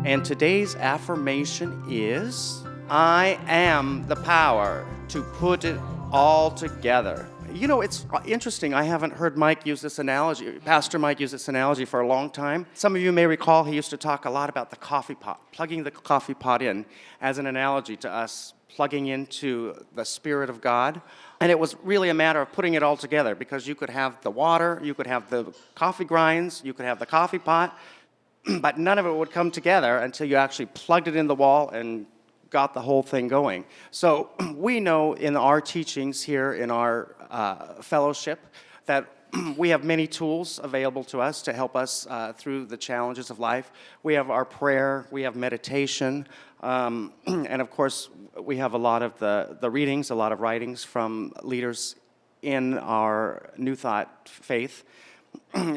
And today's affirmation is, I am the power to put it all together. You know, it's interesting. I haven't heard Mike use this analogy, Pastor Mike use this analogy for a long time. Some of you may recall he used to talk a lot about the coffee pot, plugging the coffee pot in as an analogy to us plugging into the Spirit of God. And it was really a matter of putting it all together, because you could have the water, you could have the coffee grinds, you could have the coffee pot, but none of it would come together until you actually plugged it in the wall and got the whole thing going. So we know in our teachings here in our fellowship that we have many tools available to us to help us through the challenges of life. We have our prayer, we have meditation, and of course we have a lot of the readings, a lot of writings from leaders in our New Thought faith.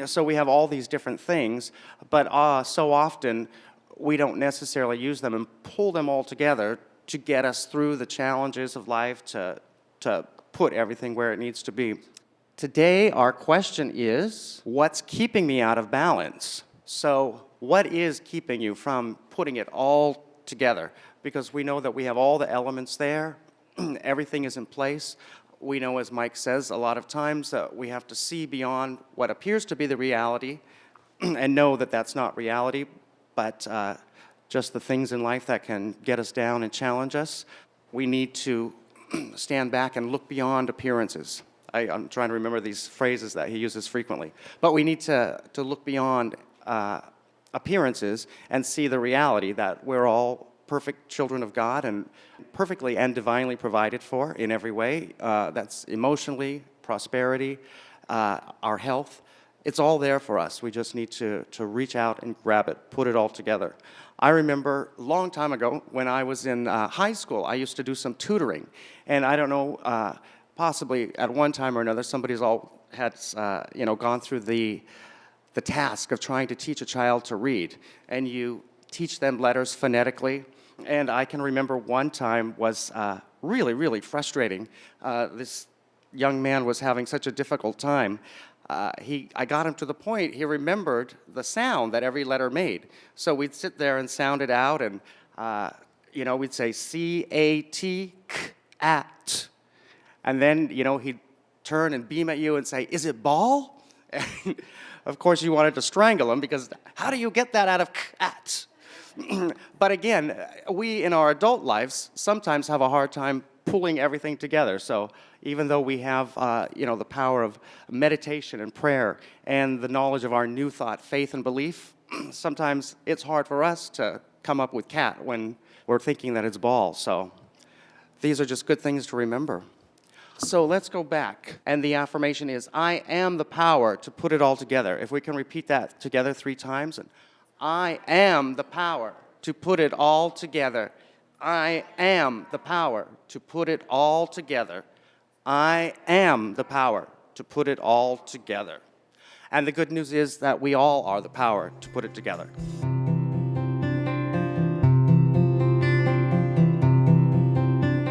So we have all these different things, but so often we don't necessarily use them and pull them all together to get us through the challenges of life, to put everything where it needs to be. Today, our question is, what's keeping me out of balance? So what is keeping you from putting it all together? Because we know that we have all the elements there. Everything is in place. We know, as Mike says, a lot of times that we have to see beyond what appears to be the reality and know that that's not reality, but just the things in life that can get us down and challenge us. We need to stand back and look beyond appearances. I'm trying to remember these phrases that he uses frequently. But we need to look beyond appearances and see the reality that we're all perfect children of God and perfectly and divinely provided for in every way. That's emotionally, prosperity, our health. It's all there for us. We just need to reach out and grab it, put it all together. I remember a long time ago when I was in high school, I used to do some tutoring. And I don't know, possibly at one time or another, somebody's gone through the task of trying to teach a child to read. And you teach them letters phonetically. And I can remember one time was really, really frustrating. This young man was having such a difficult time. I got him to the point he remembered the sound that every letter made. So we'd sit there and sound it out, and we'd say C-A-T, k-at. And then, he'd turn and beam at you and say, "Is it ball?" And of course, you wanted to strangle him, because how do you get that out of k-at? But again, we in our adult lives sometimes have a hard time pulling everything together. So even though we have, the power of meditation and prayer and the knowledge of our New Thought, faith and belief, sometimes it's hard for us to come up with cat when we're thinking that it's ball. So these are just good things to remember. So let's go back. And the affirmation is, I am the power to put it all together. If we can repeat that together 3 times. And I am the power to put it all together. I am the power to put it all together. I am the power to put it all together. And the good news is that we all are the power to put it together.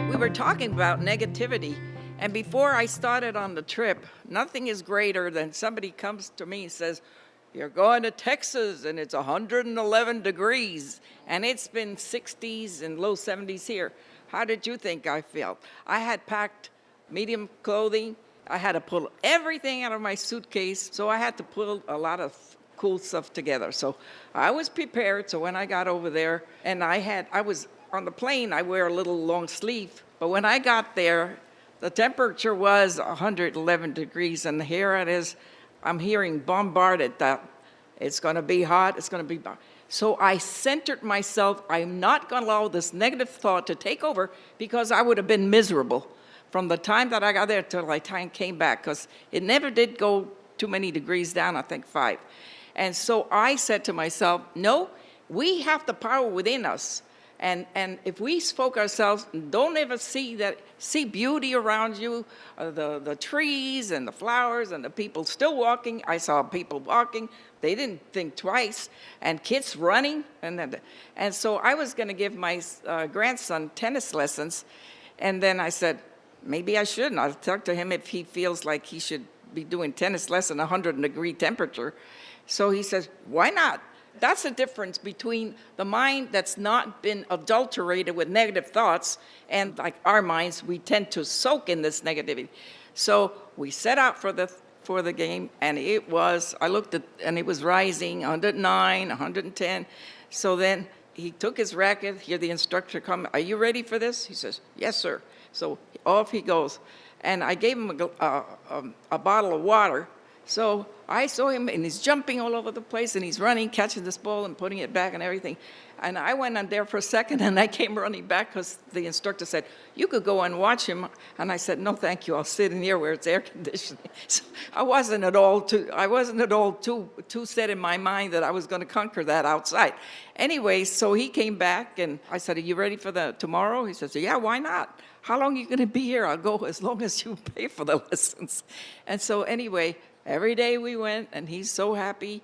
We were talking about negativity, and before I started on the trip, nothing is greater than somebody comes to me and says, "You're going to Texas and it's 111 degrees and it's been 60s and low 70s here. How did you think I felt?" I had packed medium clothing. I had to pull everything out of my suitcase, so I had to pull a lot of cool stuff together. So I was prepared. So when I got over there, and I was on the plane, I wear a little long sleeve, but when I got there, the temperature was 111 degrees, and here it is. I'm hearing bombarded that it's going to be hot, it's going to be. So I centered myself. I'm not going to allow this negative thought to take over, because I would have been miserable from the time that I got there till the time I came back, because it never did go too many degrees down, I think 5. And so I said to myself, no, we have the power within us. And if we spoke ourselves, don't ever see beauty around you, the trees and the flowers and the people still walking. I saw people walking. They didn't think twice. And kids running. And so I was going to give my grandson tennis lessons. And then I said, maybe I shouldn't. I'll talk to him if he feels like he should be doing tennis lesson 100-degree temperature. So he says, why not? That's the difference between the mind that's not been adulterated with negative thoughts and like our minds, we tend to soak in this negativity. So we set out for the game, and I looked at, and it was rising, 109, 110. So then he took his racket, hear the instructor come, "Are you ready for this?" He says, "Yes, sir." So off he goes. And I gave him a bottle of water. So I saw him, and he's jumping all over the place, and he's running, catching this ball and putting it back and everything. And I went on there for a second, and I came running back because the instructor said, "You could go and watch him." And I said, "No, thank you. I'll sit in here where it's air conditioning." So I wasn't at all too set in my mind that I was going to conquer that outside. Anyway, so he came back, and I said, "Are you ready for tomorrow?" He says, "Yeah, why not? How long are you going to be here? I'll go as long as you pay for the lessons." And so anyway, every day we went, and he's so happy.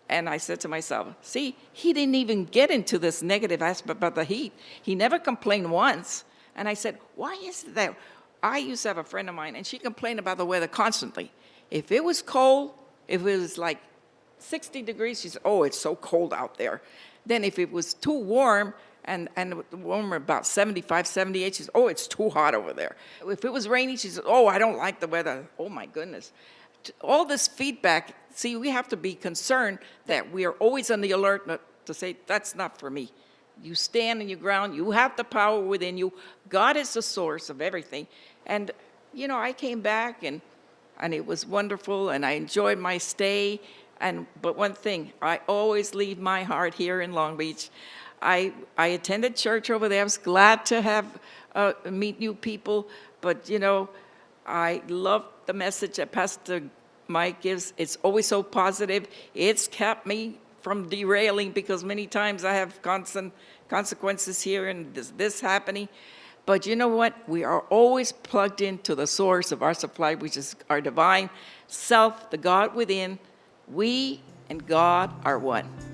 And I said to myself, see, he didn't even get into this negative aspect about the heat. He never complained once. And I said, why is it that? I used to have a friend of mine, and she complained about the weather constantly. If it was cold, if it was like 60 degrees, she said, "Oh, it's so cold out there." Then if it was too warm, and warmer, about 75, 78, she said, "Oh, it's too hot over there." If it was rainy, she said, "Oh, I don't like the weather." Oh, my goodness. All this feedback, see, we have to be concerned that we are always on the alert to say, that's not for me. You stand in your ground. You have the power within you. God is the source of everything. And, I came back, and it was wonderful, and I enjoyed my stay. But one thing, I always leave my heart here in Long Beach. I attended church over there. I was glad to meet new people. But, I love the message that Pastor Mike gives. It's always so positive. It's kept me from derailing because many times I have constant consequences here and this happening. But you know what? We are always plugged into the source of our supply, which is our divine self, the God within. We and God are one.